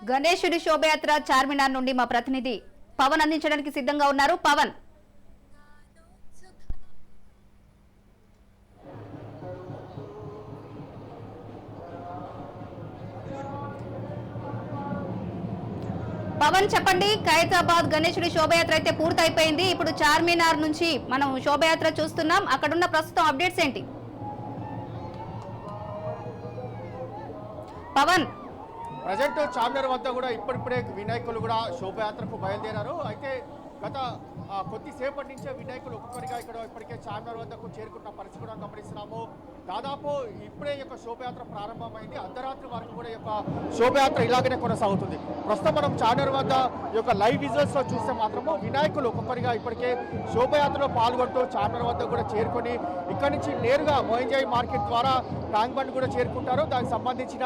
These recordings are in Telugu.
గణేశుడి శోభయాత్ర చార్మినార్ నుండి మా ప్రతినిధి పవన్ అందించడానికి సిద్ధంగా ఉన్నారు. పవన్, చెప్పండి. ఖైరతాబాద్ గణేశుడి శోభయాత్ర అయితే పూర్తయిపోయింది. ఇప్పుడు చార్మినార్ నుంచి మనం శోభయాత్ర చూస్తున్నాం. అక్కడున్న ప్రస్తుతం అప్డేట్స్ ఏంటి పవన్? ప్రజెంట్ చార్మినార్ వద్ద కూడా ఇప్పుడిప్పుడే వినాయకులు కూడా శోభయాత్రకు బయలుదేరారు. అయితే గత కొద్దిసేపటి నుంచే వినాయకులు ఒక్కొక్కరిగా ఇక్కడ ఇప్పటికే చార్మినార్ వద్దకు చేరుకున్న పరిస్థితి కూడా గమనిస్తున్నాము. దాదాపు ఇప్పుడే యొక్క శోభయాత్ర ప్రారంభమైంది. అర్ధరాత్రి వరకు కూడా యొక్క శోభయాత్ర ఇలాగనే కొనసాగుతుంది. ప్రస్తుతం మనం చార్మినార్ వద్ద యొక్క లైవ్ విజువల్స్ లో చూస్తే మాత్రము వినాయకులు ఒక్కొక్కరిగా ఇప్పటికే శోభయాత్రలో పాల్గొంటూ చార్మినార్ వద్ద కూడా చేరుకొని ఇక్కడి నుంచి నేరుగా మోయింజాయి మార్కెట్ ద్వారా ట్యాంక్ బండ్ కూడా చేరుకుంటారు. దానికి సంబంధించిన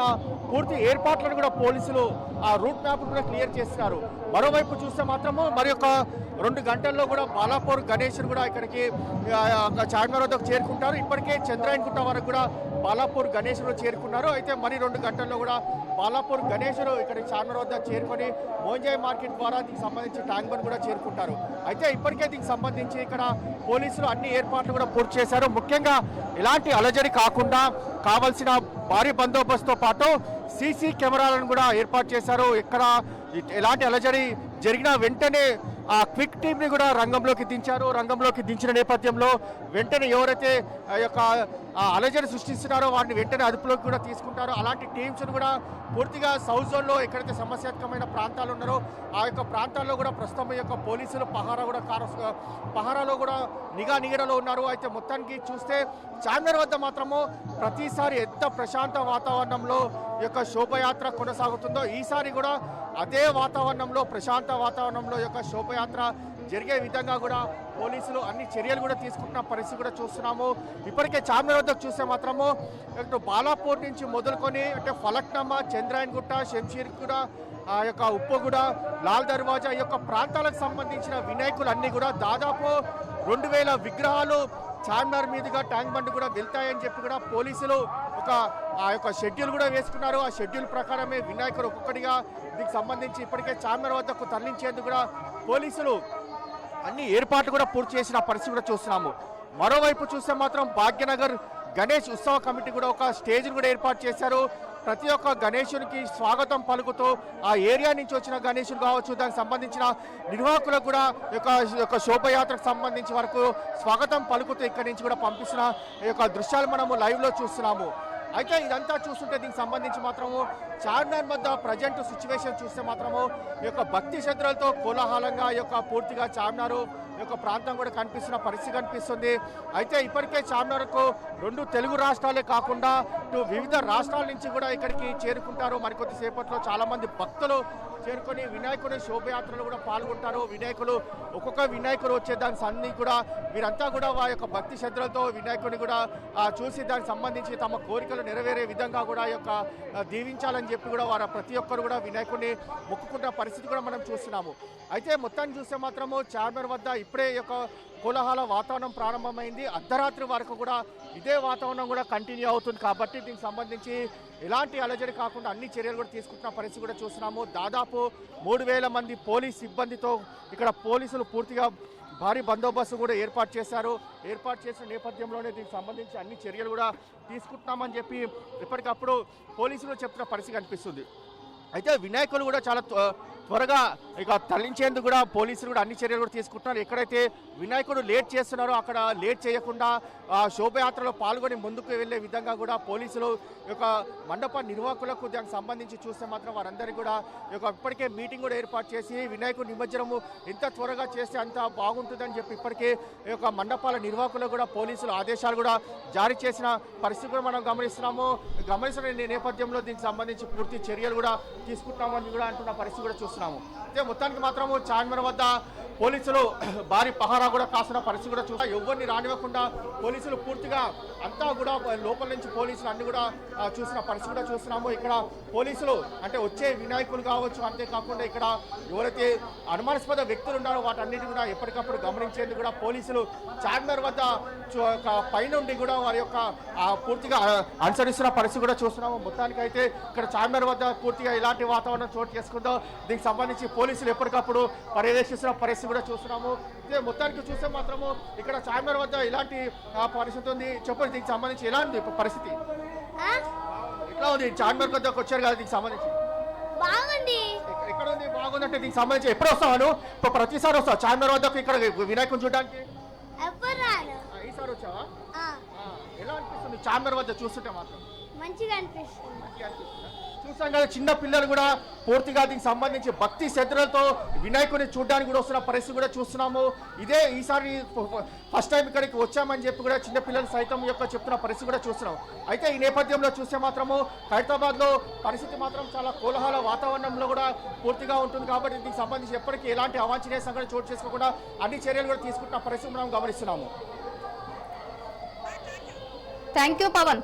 పూర్తి ఏర్పాట్లను కూడా పోలీసులు ఆ రూట్ మ్యాప్ కూడా క్లియర్ చేస్తున్నారు. మరోవైపు చూస్తే మాత్రము మరి యొక్క 2 గంటల్లో కూడా బాలాపూర్ గణేశుడు కూడా ఇక్కడికి చార్మినార్ వద్దకు చేరుకుంటారు. ఇప్పటికే చంద్రాయన్ వరకు కూడా బాలాపూర్ గణేశుడు చేరుకున్నారు. అయితే మరి 2 గంటల్లో కూడా బాలాపూర్ గణేశుడు ఇక్కడ చార్మినార్ వద్ద చేరుకొని మోయింజాయి మార్కెట్ ద్వారా దీనికి సంబంధించి ట్యాంక్ బండ్ కూడా చేరుకుంటారు. అయితే ఇప్పటికే దీనికి సంబంధించి ఇక్కడ పోలీసులు అన్ని ఏర్పాట్లు కూడా పూర్తి చేశారు. ముఖ్యంగా ఇలాంటి అలజడి కాకుండా కావాల్సిన భారీ బందోబస్తుతో పాటు సీసీ కెమెరాలను కూడా ఏర్పాటు చేశారు. ఇక్కడ ఎలాంటి అలజడి జరిగినా వెంటనే ఆ క్విక్ టీమ్ని కూడా రంగంలోకి దించారు. రంగంలోకి దించిన నేపథ్యంలో వెంటనే ఎవరైతే యొక్క అలజడి సృష్టిస్తున్నారో వారిని వెంటనే అదుపులోకి కూడా తీసుకుంటారో అలాంటి టీమ్స్ను కూడా పూర్తిగా సౌత్ జోన్లో ఎక్కడైతే సమస్యాత్మకమైన ప్రాంతాలు ఉన్నారో ఆ యొక్క ప్రాంతాల్లో కూడా ప్రస్తుతం యొక్క పోలీసులు పహారాలో కూడా నిఘాలో ఉన్నారు. అయితే మొత్తానికి చూస్తే చార్మినార్ వద్ద మాత్రము ప్రతిసారి ఎంత ప్రశాంత వాతావరణంలో యొక్క శోభయాత్ర కొనసాగుతుందో ఈసారి కూడా అదే వాతావరణంలో ప్రశాంత వాతావరణంలో యొక్క శోభయాత్ర జరిగే విధంగా కూడా పోలీసులు అన్ని చర్యలు కూడా తీసుకుంటున్న పరిస్థితి కూడా చూస్తున్నాము. ఇప్పటికే చార్మినార్ వద్దకు చూస్తే మాత్రము బాలాపూర్ నుంచి మొదలుకొని అంటే ఫలక్నామా, చంద్రాయన్ గుట్ట, శంషీర్గూడ, ఆ యొక్క ఉప్పగూడ, లాల్ దర్వాజా ఈ యొక్క ప్రాంతాలకు సంబంధించిన వినాయకులు అన్నీ కూడా దాదాపు 2000 విగ్రహాలు చార్మినార్ మీదుగా ట్యాంక్ బండ్ కూడా వెళ్తాయని చెప్పి కూడా పోలీసులు ఆ యొక్క షెడ్యూల్ కూడా వేసుకున్నారు. ఆ షెడ్యూల్ ప్రకారమే వినాయకులు ఒక్కొక్కటిగా దీనికి సంబంధించి ఇప్పటికే చార్మినార్ వద్దకు తరలించేందుకు కూడా పోలీసులు అన్ని ఏర్పాట్లు కూడా పూర్తి చేసిన పరిస్థితి కూడా చూస్తున్నాము. మరోవైపు చూస్తే మాత్రం భాగ్యనగర్ గణేష్ ఉత్సవ కమిటీ కూడా ఒక స్టేజ్ను కూడా ఏర్పాటు చేశారు. ప్రతి ఒక్క గణేశునికి స్వాగతం పలుకుతూ ఆ ఏరియా నుంచి వచ్చిన గణేశులు కావచ్చు దానికి సంబంధించిన నిర్వాహకులకు కూడా యొక్క శోభయాత్రకు సంబంధించి వరకు స్వాగతం పలుకుతూ ఇక్కడి నుంచి కూడా పంపిస్తున్న యొక్క దృశ్యాలు మనము లైవ్లో చూస్తున్నాము. అయితే ఇదంతా చూస్తుంటే దీనికి సంబంధించి మాత్రము చార్మినార్ వద్ద ప్రజెంట్ సిచ్యువేషన్ చూస్తే మాత్రము ఈ యొక్క భక్తి శ్రద్ధలతో కోలాహలంగా ఈ యొక్క పూర్తిగా చార్మినార్ యొక్క ప్రాంతం కూడా కనిపిస్తున్న పరిస్థితి కనిపిస్తుంది. అయితే ఇప్పటికే చార్మినార్కు 2 తెలుగు రాష్ట్రాలే కాకుండా వివిధ రాష్ట్రాల నుంచి కూడా ఇక్కడికి చేరుకుంటారు. మరికొద్ది సేపట్లో చాలామంది భక్తులు చేరుకొని వినాయకుడి శోభయాత్రలో కూడా పాల్గొంటారు. వినాయకులు ఒక్కొక్క వినాయకుడు వచ్చేదానికి అన్ని కూడా వీరంతా కూడా వారి యొక్క భక్తి శ్రద్ధలతో వినాయకుడిని కూడా చూసి దానికి సంబంధించి తమ కోరికలు నెరవేరే విధంగా కూడా ఈ యొక్క దీవించాలని చెప్పి కూడా వారు ప్రతి ఒక్కరు కూడా వినాయకుడిని మొక్కుకున్న పరిస్థితి కూడా మనం చూస్తున్నాము. అయితే మొత్తాన్ని చూస్తే మాత్రము చార్మినార్ వద్ద ఇప్పుడే యొక్క కోలాహల వాతావరణం ప్రారంభమైంది. అర్ధరాత్రి వరకు కూడా ఇదే వాతావరణం కూడా కంటిన్యూ అవుతుంది. కాబట్టి దీనికి సంబంధించి ఎలాంటి అలజడి కాకుండా అన్ని చర్యలు కూడా తీసుకుంటున్న పరిస్థితి కూడా చూస్తున్నాము. దాదాపు 3000 మంది పోలీస్ సిబ్బందితో ఇక్కడ పోలీసులు పూర్తిగా భారీ బందోబస్తు కూడా ఏర్పాటు చేశారు. ఏర్పాటు చేసిన నేపథ్యంలోనే దీనికి సంబంధించి అన్ని చర్యలు కూడా తీసుకుంటున్నామని చెప్పి ఎప్పటికప్పుడు పోలీసులు చెప్తున్న పరిస్థితి కనిపిస్తుంది. అయితే వినాయకులు కూడా చాలా త్వరగా ఇక తరలించేందుకు కూడా పోలీసులు కూడా అన్ని చర్యలు కూడా తీసుకుంటున్నారు. ఎక్కడైతే వినాయకుడు లేట్ చేస్తున్నారో అక్కడ లేట్ చేయకుండా శోభయాత్రలో పాల్గొని ముందుకు వెళ్లే విధంగా కూడా పోలీసులు యొక్క మండప నిర్వాహకులకు దానికి సంబంధించి చూస్తే మాత్రం వారందరికీ కూడా ఇప్పటికే మీటింగ్ కూడా ఏర్పాటు చేసి వినాయకుడు నిమజ్జనము ఎంత త్వరగా చేస్తే అంత బాగుంటుందని చెప్పి ఇప్పటికే ఈ యొక్క మండపాల నిర్వాహకులకు కూడా పోలీసులు ఆదేశాలు కూడా జారీ చేసిన పరిస్థితి కూడా మనం గమనిస్తున్నాము. గమనిస్తున్న నేపథ్యంలో దీనికి సంబంధించి పూర్తి చర్యలు కూడా తీసుకుంటామని కూడా అంటున్న పరిస్థితి కూడా చూస్తున్నాము. అయితే మొత్తానికి మాత్రము చార్మినార్ వద్ద పోలీసులు భారీ పహారా కూడా కాసిన పరిస్థితి కూడా చూస్తాం. ఎవరిని రానివ్వకుండా పోలీసులు పూర్తిగా అంతా కూడా లోపల నుంచి పోలీసులు అన్ని కూడా చూసిన పరిస్థితి కూడా చూస్తున్నాము. ఇక్కడ పోలీసులు అంటే వచ్చే వినాయకులు కావచ్చు, అంతేకాకుండా ఇక్కడ ఎవరైతే అనుమానాస్పద వ్యక్తులు ఉన్నారో వాటన్నిటి కూడా ఎప్పటికప్పుడు గమనించేందుకు కూడా పోలీసులు చార్మినార్ వద్ద పైనుండి కూడా వారి యొక్క పూర్తిగా అనుసరిస్తున్న పరిస్థితి కూడా చూస్తున్నాము. మొత్తానికైతే ఇక్కడ చార్మినార్ వద్ద పూర్తిగా ఇలాంటి వాతావరణం చోటు చేసుకుందో దీనికి సంబంధించి పోలీసులు ఎప్పటికప్పుడు పర్యవేక్షిస్తున్న పరిస్థితి కూడా చూస్తున్నాము. ఇదే మొత్తానికి చూస్తే మాత్రము ఇక్కడ చార్మినార్ వద్ద ఇలాంటి పరిస్థితి ఉంది. చెప్పండి, దీనికి సంబంధించి ఎలా ఉంది పరిస్థితి? ఎట్లా ఉంది? చార్మినార్ వద్దకు వచ్చారు కదా, దీనికి సంబంధించి బాగుంది. ఎక్కడ ఉంది? బాగుందంటే దీనికి సంబంధించి ఎప్పుడు వస్తాను? ప్రతిసారి వస్తావు చార్మినార్ వద్దకు ఇక్కడ వినాయకుని చూడడానికి? ఎప్పుడు రాను. ఈసారి వచ్చావా? ఆ, ఎలా అనిపిస్తుంది చార్మినార్ వద్ద చూస్తుంటే మాత్రం? మంచిగా అనిపిస్తుంది. చూసాం కదా, చిన్న పిల్లలు కూడా పూర్తిగా దీనికి సంబంధించి భక్తి శ్రద్ధలతో వినాయకుడిని చూడడానికి కూడా వస్తున్న పరిస్థితి కూడా చూస్తున్నాము. ఇదే ఈసారి ఫస్ట్ టైం ఇక్కడికి వచ్చామని చెప్పి కూడా చిన్న పిల్లలు సైతం యొక్క చెప్తున్న పరిస్థితి కూడా చూస్తున్నాం. అయితే ఈ నేపథ్యంలో చూస్తే మాత్రము హైదరాబాద్లో పరిస్థితి మాత్రం చాలా కోలాహల వాతావరణంలో కూడా పూర్తిగా ఉంటుంది. కాబట్టి దీనికి సంబంధించి ఎప్పటికీ ఎలాంటి అవాంఛనీయ సంఘటన చోటు చేసుకోకుండా అన్ని చర్యలు కూడా తీసుకుంటున్న పరిస్థితి మనం గమనిస్తున్నాము. Thank you Pawan.